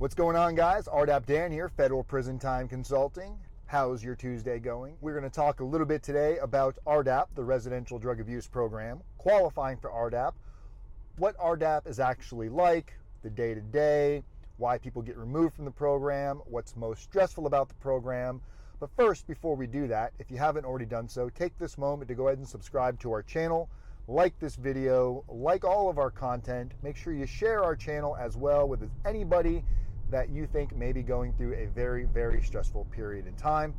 What's going on, guys? RDAP Dan here, Federal Prison Time Consulting. How's your Tuesday going? We're going to talk a little bit today about RDAP, the Residential Drug Abuse Program, qualifying for RDAP, what RDAP is actually like, the day-to-day, why people get removed from the program, what's most stressful about the program. But first, before we do that, if you haven't already done so, take this moment to go ahead and subscribe to our channel, like this video, like all of our content. Make sure you share our channel as well with anybody that you think may be going through a very, very stressful period in time.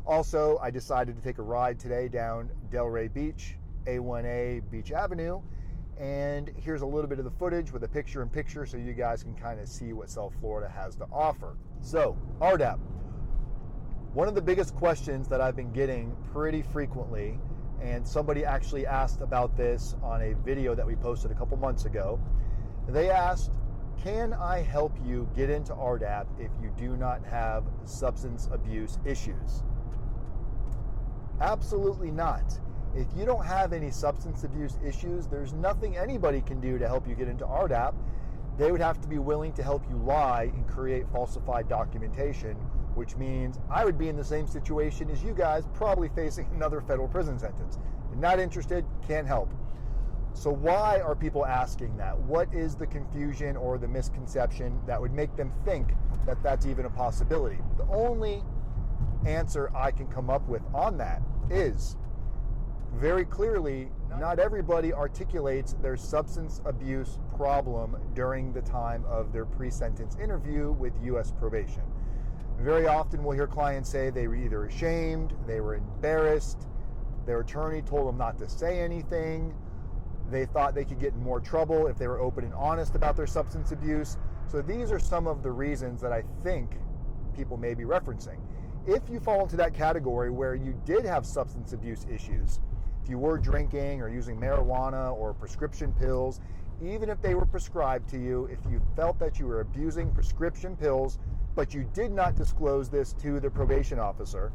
Also, I decided to take a ride today down Delray Beach, A1A Beach Avenue, and here's a little bit of the footage with a picture-in-picture so you guys can kind of see what South Florida has to offer. So, RDAP. One of the biggest questions that I've been getting pretty frequently, and somebody actually asked about this on a video that we posted a couple months ago, they asked, can I help you get into RDAP if you do not have substance abuse issues? Absolutely not. If you don't have any substance abuse issues, there's nothing anybody can do to help you get into RDAP. They would have to be willing to help you lie and create falsified documentation, which means I would be in the same situation as you guys, probably facing another federal prison sentence. Not interested, can't help. So why are people asking that? What is the confusion or the misconception that would make them think that that's even a possibility? The only answer I can come up with on that is very clearly, not everybody articulates their substance abuse problem during the time of their pre-sentence interview with U.S. probation. Very often we'll hear clients say they were either ashamed, they were embarrassed, their attorney told them not to say anything, they thought they could get in more trouble if they were open and honest about their substance abuse. So these are some of the reasons that I think people may be referencing. If you fall into that category where you did have substance abuse issues, if you were drinking or using marijuana or prescription pills, even if they were prescribed to you, if you felt that you were abusing prescription pills, but you did not disclose this to the probation officer,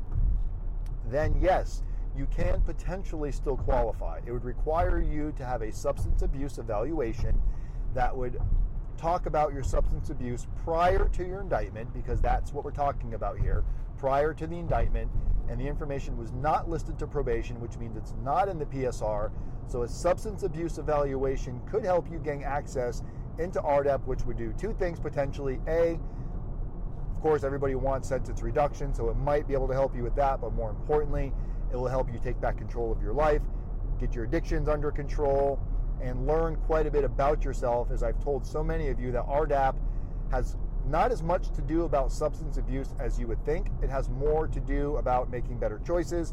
then yes, you can potentially still qualify. It would require you to have a substance abuse evaluation that would talk about your substance abuse prior to your indictment, because that's what we're talking about here, prior to the indictment, and the information was not listed to probation, which means it's not in the PSR. So a substance abuse evaluation could help you gain access into RDAP, which would do two things potentially. A, of course, everybody wants sentence reduction, so it might be able to help you with that, but more importantly, it will help you take back control of your life, get your addictions under control, and learn quite a bit about yourself. As I've told so many of you, that RDAP has not as much to do about substance abuse as you would think. It has more to do about making better choices,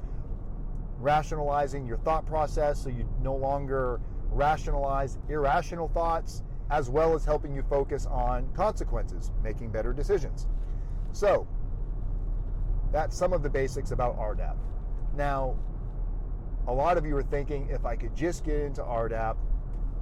rationalizing your thought process so you no longer rationalize irrational thoughts, as well as helping you focus on consequences, making better decisions. So that's some of the basics about RDAP. Now, a lot of you are thinking, if I could just get into RDAP,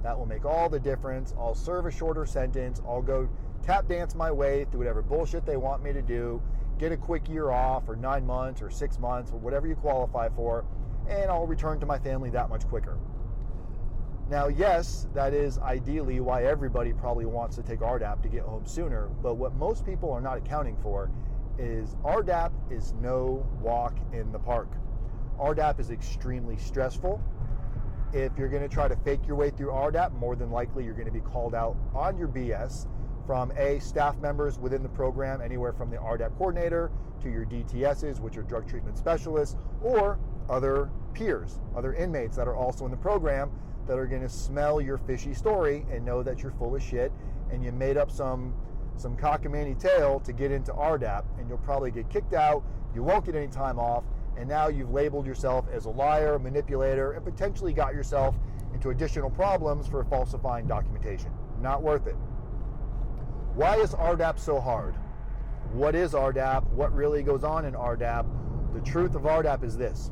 that will make all the difference. I'll serve a shorter sentence. I'll go tap dance my way through whatever bullshit they want me to do, get a quick year off, or 9 months, or 6 months, or whatever you qualify for, and I'll return to my family that much quicker. Now, yes, that is ideally why everybody probably wants to take RDAP to get home sooner, but what most people are not accounting for is RDAP is no walk in the park. RDAP is extremely stressful. If you're going to try to fake your way through RDAP, more than likely you're going to be called out on your BS from staff members within the program, anywhere from the RDAP coordinator to your DTSs, which are drug treatment specialists, or other peers, other inmates that are also in the program that are going to smell your fishy story and know that you're full of shit and you made up some cockamamie tale to get into RDAP, and you'll probably get kicked out, you won't get any time off, and now you've labeled yourself as a liar, manipulator, and potentially got yourself into additional problems for falsifying documentation. Not worth it. Why is RDAP so hard? What is RDAP? What really goes on in RDAP? The truth of RDAP is this.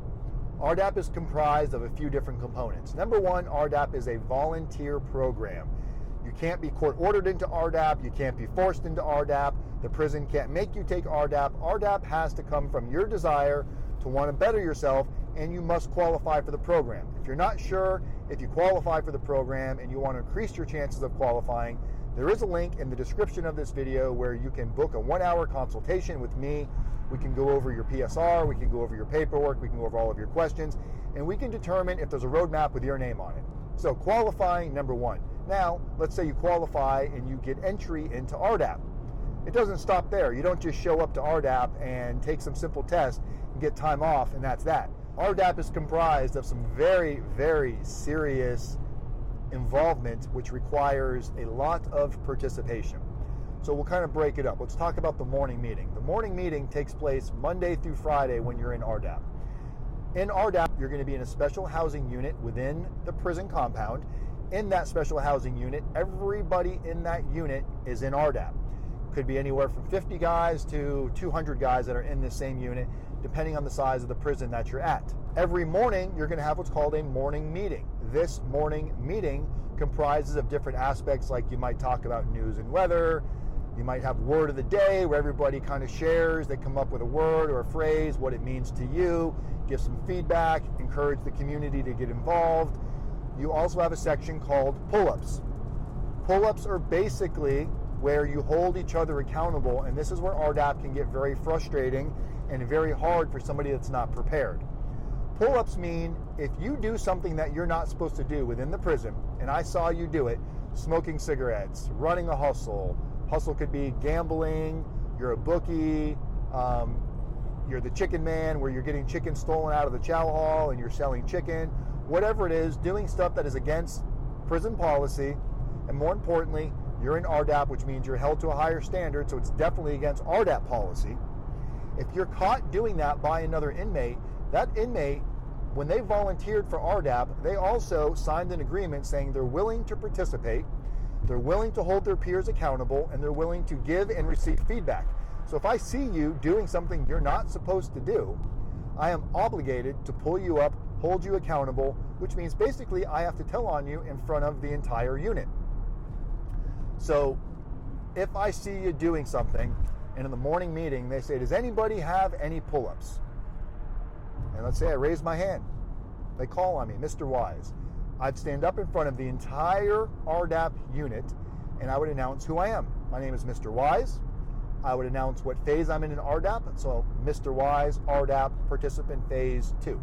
RDAP is comprised of a few different components. Number one, RDAP is a volunteer program. You can't be court-ordered into RDAP. You can't be forced into RDAP. The prison can't make you take RDAP. RDAP has to come from your desire to want to better yourself, and you must qualify for the program. If you're not sure if you qualify for the program and you want to increase your chances of qualifying, There is a link in the description of this video where you can book a 1-hour consultation with me. We can go over your PSR, we can go over your paperwork, we can go over all of your questions, and we can determine if there's a roadmap with your name on it. So qualifying, number one. Now, let's say you qualify and you get entry into RDAP. It doesn't stop there. You don't just show up to RDAP and take some simple tests and get time off, and that's that. RDAP is comprised of some very, very serious involvement, which requires a lot of participation. So we'll kind of break it up. Let's talk about the morning meeting. The morning meeting takes place Monday through Friday when you're in RDAP. In RDAP, you're going to be in a special housing unit within the prison compound. In that special housing unit, everybody in that unit is in RDAP. Could be anywhere from 50 guys to 200 guys that are in the same unit, depending on the size of the prison that you're at. Every morning, you're going to have what's called a morning meeting. This morning meeting comprises of different aspects, like you might talk about news and weather. You might have word of the day where everybody kind of shares. They come up with a word or a phrase, what it means to you, give some feedback, encourage the community to get involved. You also have a section called pull-ups. Pull-ups are basically where you hold each other accountable, and this is where RDAP can get very frustrating and very hard for somebody that's not prepared. Pull-ups mean if you do something that you're not supposed to do within the prison, and I saw you do it, smoking cigarettes, running a hustle could be gambling, you're a bookie, you're the chicken man where you're getting chicken stolen out of the chow hall and you're selling chicken, whatever it is, doing stuff that is against prison policy, and more importantly, you're in RDAP, which means you're held to a higher standard, so it's definitely against RDAP policy. If you're caught doing that by another inmate, that inmate, when they volunteered for RDAP, they also signed an agreement saying they're willing to participate, they're willing to hold their peers accountable, and they're willing to give and receive feedback. So if I see you doing something you're not supposed to do, I am obligated to pull you up, hold you accountable, which means basically I have to tell on you in front of the entire unit. So if I see you doing something, and in the morning meeting they say, does anybody have any pull-ups? And let's say I raise my hand. They call on me, Mr. Wise. I'd stand up in front of the entire RDAP unit and I would announce who I am. My name is Mr. Wise. I would announce what phase I'm in RDAP. So Mr. Wise, RDAP, participant phase 2.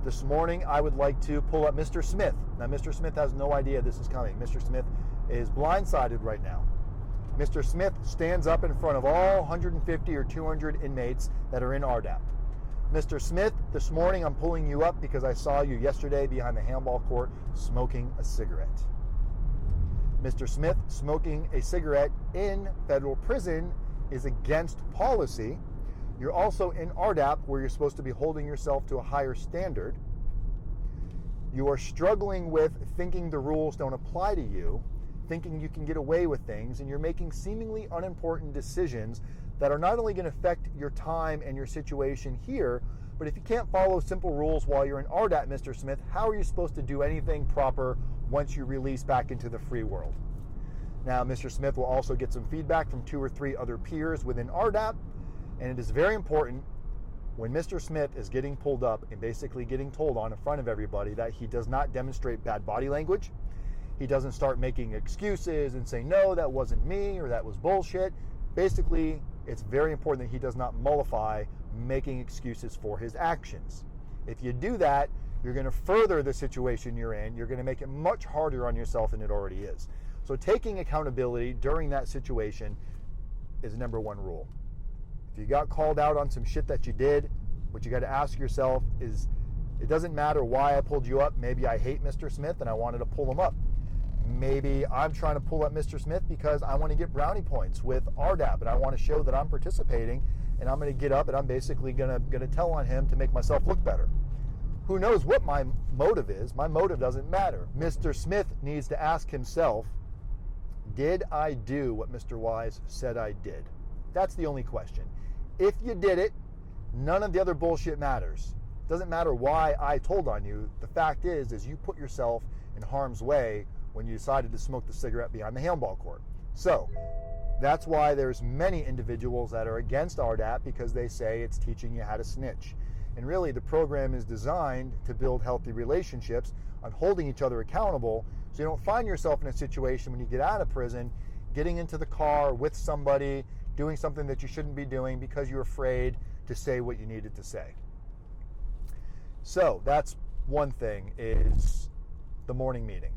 This morning I would like to pull up Mr. Smith. Now Mr. Smith has no idea this is coming. Mr. Smith is blindsided right now. Mr. Smith stands up in front of all 150 or 200 inmates that are in RDAP. Mr. Smith, this morning I'm pulling you up because I saw you yesterday behind the handball court smoking a cigarette. Mr. Smith, smoking a cigarette in federal prison is against policy. You're also in RDAP where you're supposed to be holding yourself to a higher standard. You are struggling with thinking the rules don't apply to you, thinking you can get away with things, and you're making seemingly unimportant decisions that are not only going to affect your time and your situation here, but if you can't follow simple rules while you're in RDAP, Mr. Smith, how are you supposed to do anything proper once you release back into the free world? Now, Mr. Smith will also get some feedback from 2 or 3 other peers within RDAP, and it is very important when Mr. Smith is getting pulled up and basically getting told on in front of everybody that he does not demonstrate bad body language. He doesn't start making excuses and say, no, that wasn't me, or that was bullshit. Basically, it's very important that he does not mollify making excuses for his actions. If you do that, you're going to further the situation you're in. You're going to make it much harder on yourself than it already is. So taking accountability during that situation is number 1 rule. If you got called out on some shit that you did, what you got to ask yourself is, it doesn't matter why I pulled you up. Maybe I hate Mr. Smith and I wanted to pull him up. Maybe I'm trying to pull up Mr. Smith because I want to get brownie points with RDAP and I want to show that I'm participating, and I'm going to get up and I'm basically going to tell on him to make myself look better. Who knows what my motive is? My motive doesn't matter. Mr. Smith needs to ask himself, did I do what Mr. Wise said I did? That's the only question. If you did it, none of the other bullshit matters. It doesn't matter why I told on you. The fact is you put yourself in harm's way when you decided to smoke the cigarette behind the handball court. So that's why there's many individuals that are against RDAP, because they say it's teaching you how to snitch. And really, the program is designed to build healthy relationships on holding each other accountable, so you don't find yourself in a situation when you get out of prison, getting into the car with somebody, doing something that you shouldn't be doing because you're afraid to say what you needed to say. So that's one thing, is the morning meeting.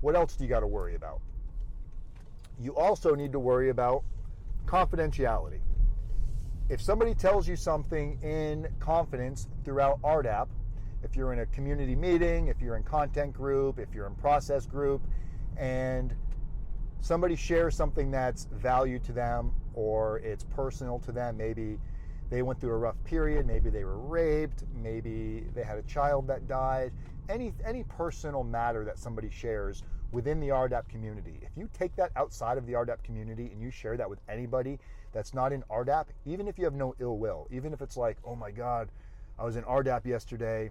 What else do you got to worry about? You also need to worry about confidentiality. If somebody tells you something in confidence throughout RDAP, if you're in a community meeting, if you're in content group, if you're in process group, and somebody shares something that's value to them or it's personal to them, maybe they went through a rough period, maybe they were raped, maybe they had a child that died, any personal matter that somebody shares within the RDAP community, if you take that outside of the RDAP community and you share that with anybody that's not in RDAP, even if you have no ill will, even if it's like, oh my God, I was in RDAP yesterday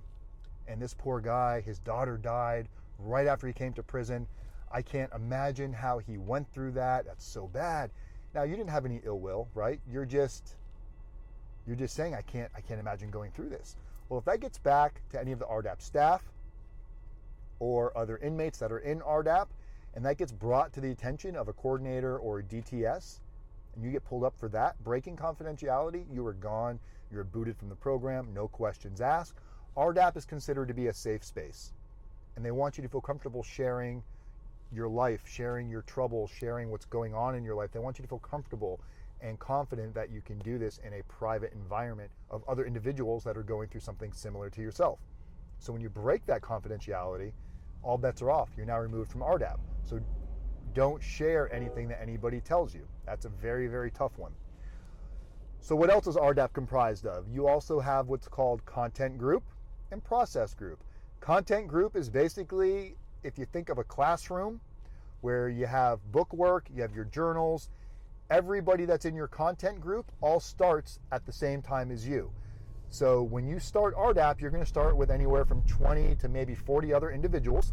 and this poor guy, his daughter died right after he came to prison. I can't imagine how he went through that. That's so bad. Now, you didn't have any ill will, right? You're just saying, I can't imagine going through this. Well, if that gets back to any of the RDAP staff or other inmates that are in RDAP, and that gets brought to the attention of a coordinator or a DTS, and you get pulled up for that, breaking confidentiality, you are gone, you're booted from the program, no questions asked. RDAP is considered to be a safe space, and they want you to feel comfortable sharing your life, sharing your trouble, sharing what's going on in your life. They want you to feel comfortable and confident that you can do this in a private environment of other individuals that are going through something similar to yourself. So when you break that confidentiality, all bets are off. You're now removed from RDAP. So don't share anything that anybody tells you. That's a very, very tough one. So what else is RDAP comprised of? You also have what's called content group and process group. Content group is basically, if you think of a classroom where you have book work, you have your journals, everybody that's in your content group all starts at the same time as you. So when you start RDAP, you're going to start with anywhere from 20 to maybe 40 other individuals.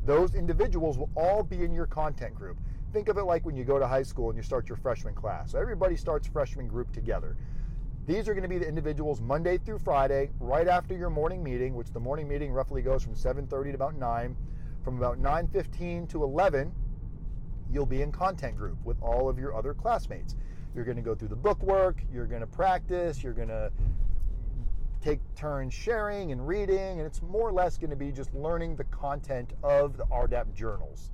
Those individuals will all be in your content group. Think of it like when you go to high school and you start your freshman class. So everybody starts freshman group together. These are going to be the individuals Monday through Friday, right after your morning meeting, which the morning meeting roughly goes from 7:30 to about 9. From about 9:15 to 11, you'll be in content group with all of your other classmates. You're going to go through the book work, you're going to practice, you're going to take turns sharing and reading, and it's more or less going to be just learning the content of the RDAP journals.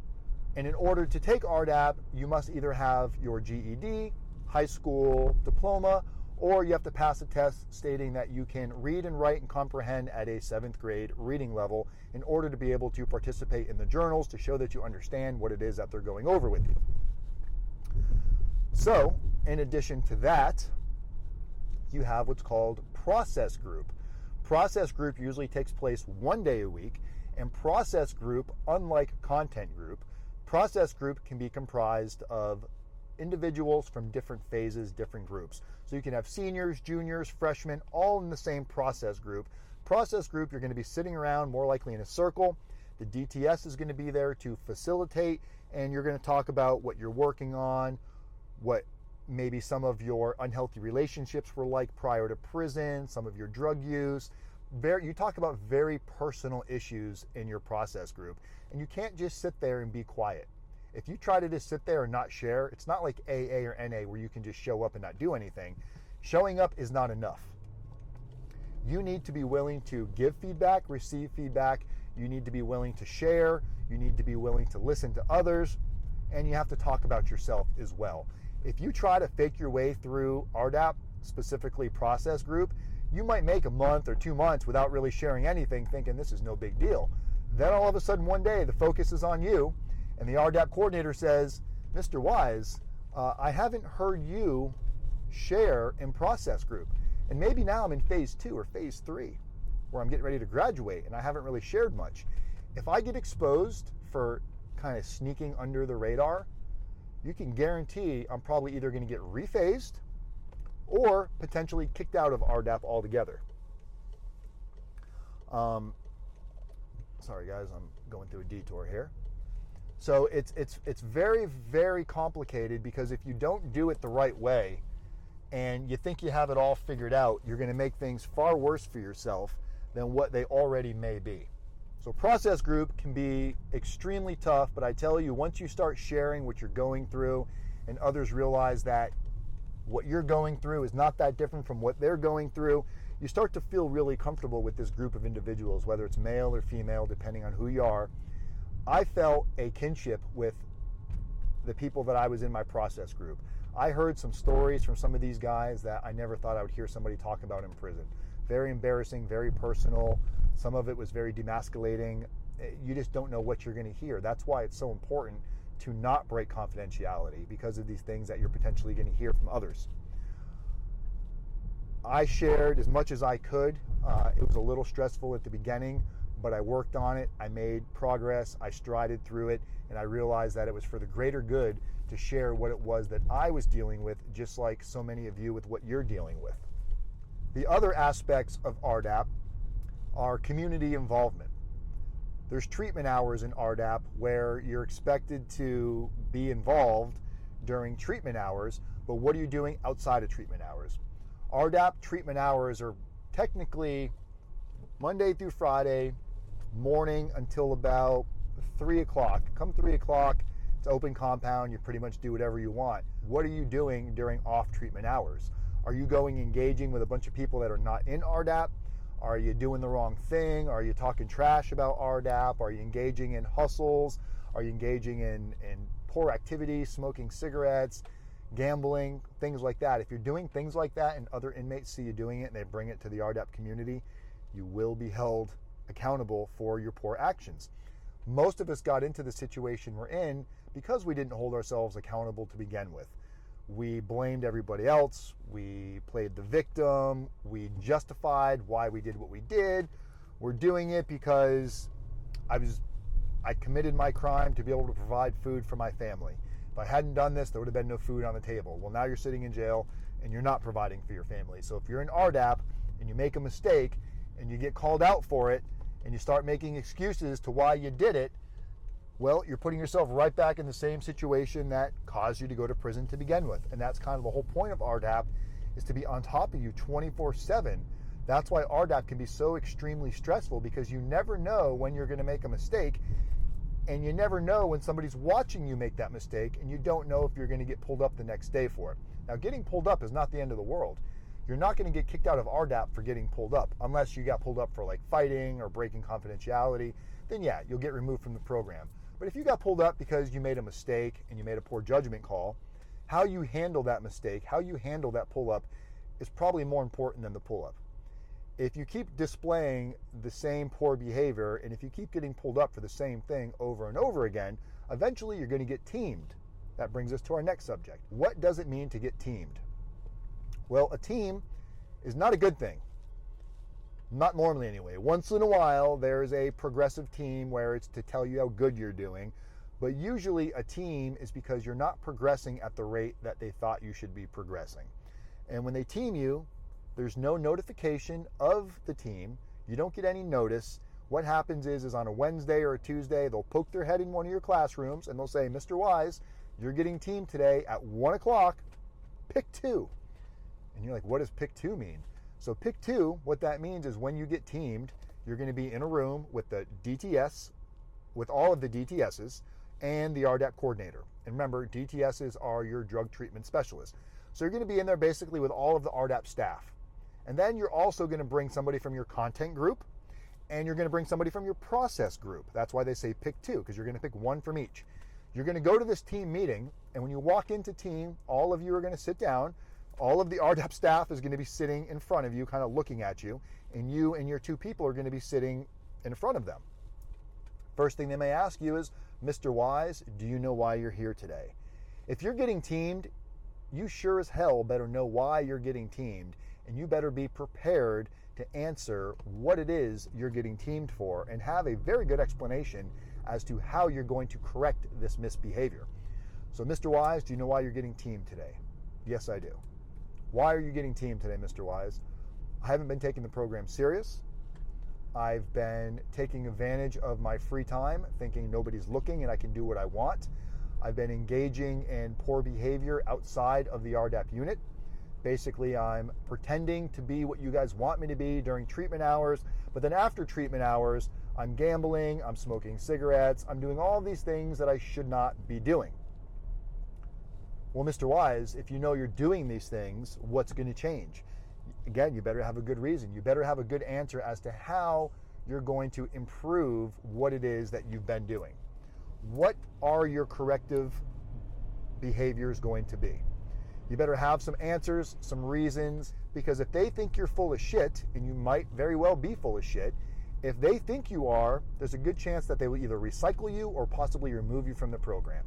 And in order to take RDAP, you must either have your GED, high school diploma, or you have to pass a test stating that you can read and write and comprehend at a 7th grade reading level in order to be able to participate in the journals to show that you understand what it is that they're going over with you. So, in addition to that, you have what's called process group. Process group usually takes place one day a week, and process group, unlike content group, process group can be comprised of individuals from different phases, different groups. So you can have seniors, juniors, freshmen, all in the same process group. Process group, you're going to be sitting around more likely in a circle. The DTS is going to be there to facilitate, and you're going to talk about what you're working on, what maybe some of your unhealthy relationships were like prior to prison, some of your drug use. You talk about very personal issues in your process group, and you can't just sit there and be quiet. If you try to just sit there and not share, it's not like AA or NA where you can just show up and not do anything. Showing up is not enough. You need to be willing to give feedback, receive feedback. You need to be willing to share. You need to be willing to listen to others. And you have to talk about yourself as well. If you try to fake your way through RDAP, specifically process group, you might make a month or 2 months without really sharing anything, thinking this is no big deal. Then all of a sudden one day the focus is on you, and the RDAP coordinator says, Mr. Wise, I haven't heard you share in process group. And maybe now I'm in phase 2 or phase 3, where I'm getting ready to graduate and I haven't really shared much. If I get exposed for kind of sneaking under the radar, you can guarantee I'm probably either going to get rephased or potentially kicked out of RDAP altogether. Sorry guys, I'm going through a detour here. So it's very, very complicated, because if you don't do it the right way and you think you have it all figured out, you're going to make things far worse for yourself than what they already may be. So process group can be extremely tough, but I tell you, once you start sharing what you're going through and others realize that what you're going through is not that different from what they're going through, you start to feel really comfortable with this group of individuals, whether it's male or female, depending on who you are. I felt a kinship with the people that I was in my process group. I heard some stories from some of these guys that I never thought I would hear somebody talk about in prison. Very embarrassing, very personal. Some of it was very demasculating. You just don't know what you're going to hear. That's why it's so important to not break confidentiality, because of these things that you're potentially going to hear from others. I shared as much as I could. It was a little stressful at the beginning, but I worked on it. I made progress. I strided through it, and I realized that it was for the greater good to share what it was that I was dealing with, just like so many of you with what you're dealing with. The other aspects of RDAP are community involvement. There's treatment hours in RDAP where you're expected to be involved during treatment hours, but what are you doing outside of treatment hours? RDAP treatment hours are technically Monday through Friday, morning until about 3 o'clock. Come 3 o'clock, it's open compound, you pretty much do whatever you want. What are you doing during off treatment hours? Are you engaging with a bunch of people that are not in RDAP? Are you doing the wrong thing? Are you talking trash about RDAP? Are you engaging in hustles? Are you engaging in poor activities, smoking cigarettes, gambling, things like that? If you're doing things like that and other inmates see you doing it and they bring it to the RDAP community, you will be held accountable for your poor actions. Most of us got into the situation we're in because we didn't hold ourselves accountable to begin with. We blamed everybody else. We played the victim. We justified why we did what we did. We're doing it because I committed my crime to be able to provide food for my family. If I hadn't done this, there would have been no food on the table. Well, now you're sitting in jail and you're not providing for your family. So if you're in RDAP and you make a mistake and you get called out for it and you start making excuses to why you did it, well, you're putting yourself right back in the same situation that caused you to go to prison to begin with. And that's kind of the whole point of RDAP, is to be on top of you 24/7. That's why RDAP can be so extremely stressful, because you never know when you're going to make a mistake, and you never know when somebody's watching you make that mistake, and you don't know if you're going to get pulled up the next day for it. Now, getting pulled up is not the end of the world. You're not going to get kicked out of RDAP for getting pulled up, unless you got pulled up for like fighting or breaking confidentiality. Then yeah, you'll get removed from the program. But if you got pulled up because you made a mistake and you made a poor judgment call, how you handle that mistake, how you handle that pull-up is probably more important than the pull-up. If you keep displaying the same poor behavior, and if you keep getting pulled up for the same thing over and over again, eventually you're going to get teamed. That brings us to our next subject. What does it mean to get teamed? Well, a team is not a good thing. Not normally anyway. Once in a while, there's a progressive team where it's to tell you how good you're doing. But usually a team is because you're not progressing at the rate that they thought you should be progressing. And when they team you, there's no notification of the team. You don't get any notice. What happens is on a Wednesday or a Tuesday, they'll poke their head in one of your classrooms and they'll say, Mr. Wise, you're getting teamed today at 1 o'clock, pick 2. And you're like, what does pick 2 mean? So pick 2, what that means is when you get teamed, you're going to be in a room with the DTS, with all of the DTSs, and the RDAP coordinator. And remember, DTSs are your drug treatment specialists. So you're going to be in there basically with all of the RDAP staff. And then you're also going to bring somebody from your content group, and you're going to bring somebody from your process group. That's why they say pick 2, because you're going to pick 1 from each. You're going to go to this team meeting, and when you walk into team, all of you are going to sit down. All of the RDAP staff is going to be sitting in front of you, kind of looking at you, and you and your 2 people are going to be sitting in front of them. First thing they may ask you is, Mr. Wise, do you know why you're here today? If you're getting teamed, you sure as hell better know why you're getting teamed, and you better be prepared to answer what it is you're getting teamed for, and have a very good explanation as to how you're going to correct this misbehavior. So, Mr. Wise, do you know why you're getting teamed today? Yes, I do. Why are you getting teamed today, Mr. Wise? I haven't been taking the program serious. I've been taking advantage of my free time, thinking nobody's looking and I can do what I want. I've been engaging in poor behavior outside of the RDAP unit. Basically, I'm pretending to be what you guys want me to be during treatment hours, but then after treatment hours, I'm gambling, I'm smoking cigarettes, I'm doing all these things that I should not be doing. Well, Mr. Wise, if you know you're doing these things, what's going to change? Again, you better have a good reason. You better have a good answer as to how you're going to improve what it is that you've been doing. What are your corrective behaviors going to be? You better have some answers, some reasons, because if they think you're full of shit, and you might very well be full of shit, if they think you are, there's a good chance that they will either recycle you or possibly remove you from the program.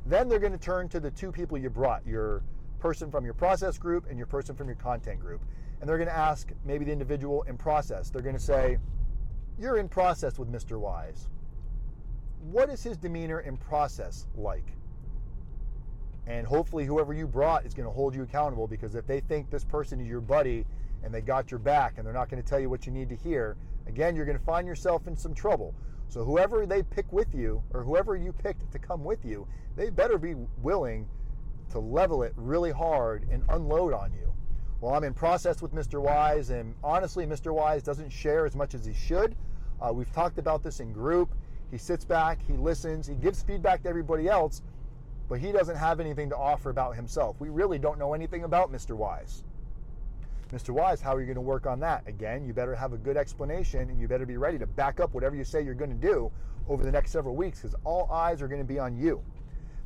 Then they're going to turn to the two people you brought, your person from your process group and your person from your content group. And they're going to ask maybe the individual in process. They're going to say, you're in process with Mr. Wise. What is his demeanor in process like? And hopefully whoever you brought is going to hold you accountable, because if they think this person is your buddy and they got your back and they're not going to tell you what you need to hear, again, you're going to find yourself in some trouble. So whoever they pick with you, or whoever you picked to come with you, they better be willing to level it really hard and unload on you. Well, I'm in process with Mr. Wise, and honestly, Mr. Wise doesn't share as much as he should. We've talked about this in group. He sits back, he listens, he gives feedback to everybody else, but he doesn't have anything to offer about himself. We really don't know anything about Mr. Wise. Mr. Wise, how are you going to work on that? Again, you better have a good explanation, and you better be ready to back up whatever you say you're going to do over the next several weeks, because all eyes are going to be on you.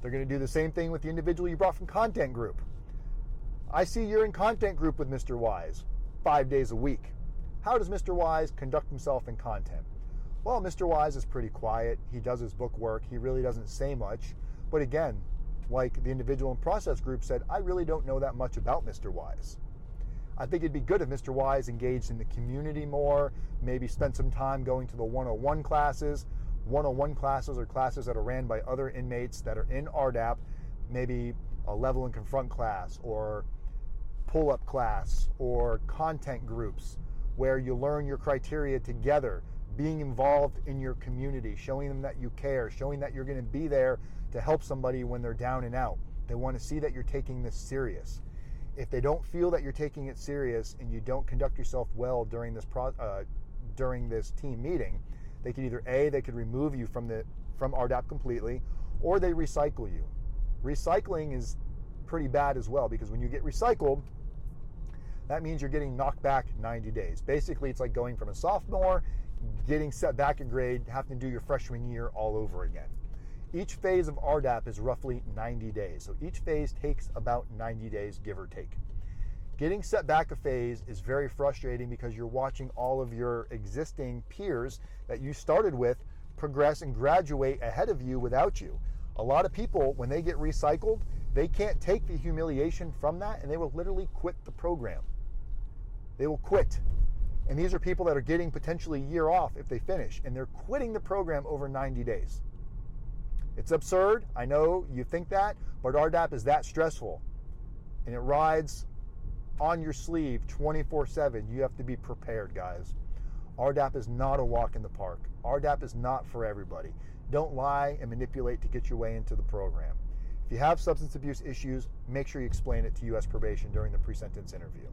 They're going to do the same thing with the individual you brought from content group. I see you're in content group with Mr. Wise 5 days a week. How does Mr. Wise conduct himself in content? Well, Mr. Wise is pretty quiet. He does his book work. He really doesn't say much. But again, like the individual in process group said, I really don't know that much about Mr. Wise. I think it'd be good if Mr. Wise engaged in the community more, maybe spent some time going to the 101 classes. 101 classes are classes that are ran by other inmates that are in RDAP, maybe a level and confront class or pull-up class or content groups where you learn your criteria together, being involved in your community, showing them that you care, showing that you're going to be there to help somebody when they're down and out. They want to see that you're taking this serious. If they don't feel that you're taking it serious and you don't conduct yourself well during this team meeting, they could either they could remove you from RDAP completely, or they recycle you. Recycling is pretty bad as well, because when you get recycled, that means you're getting knocked back 90 days. Basically, it's like going from a sophomore, getting set back a grade, having to do your freshman year all over again. Each phase of RDAP is roughly 90 days. So each phase takes about 90 days, give or take. Getting set back a phase is very frustrating, because you're watching all of your existing peers that you started with progress and graduate ahead of you without you. A lot of people, when they get recycled, they can't take the humiliation from that, and they will literally quit the program. They will quit. And these are people that are getting potentially a year off if they finish, and they're quitting the program over 90 days. It's absurd. I know you think that, but RDAP is that stressful, and it rides on your sleeve 24/7. You have to be prepared, guys. RDAP is not a walk in the park. RDAP is not for everybody. Don't lie and manipulate to get your way into the program. If you have substance abuse issues, make sure you explain it to U.S. Probation during the pre-sentence interview.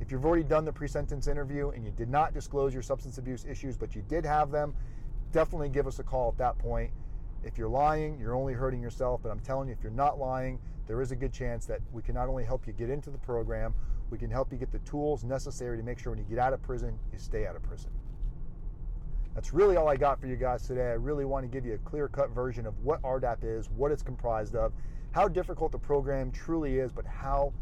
If you've already done the pre-sentence interview and you did not disclose your substance abuse issues, but you did have them, definitely give us a call at that point. If you're lying, you're only hurting yourself, but I'm telling you, if you're not lying, there is a good chance that we can not only help you get into the program, we can help you get the tools necessary to make sure when you get out of prison, you stay out of prison. That's really all I got for you guys today. I really want to give you a clear-cut version of what RDAP is, what it's comprised of, how difficult the program truly is, but how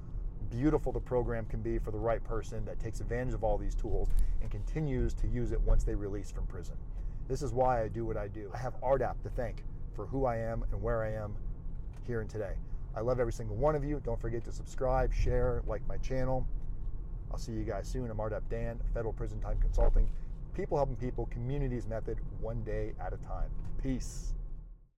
beautiful the program can be for the right person that takes advantage of all these tools and continues to use it once they release from prison. This is why I do what I do. I have RDAP to thank for who I am and where I am here and today. I love every single one of you. Don't forget to subscribe, share, like my channel. I'll see you guys soon. I'm RDAP Dan, Federal Prison Time Consulting. People helping people, communities method, one day at a time. Peace.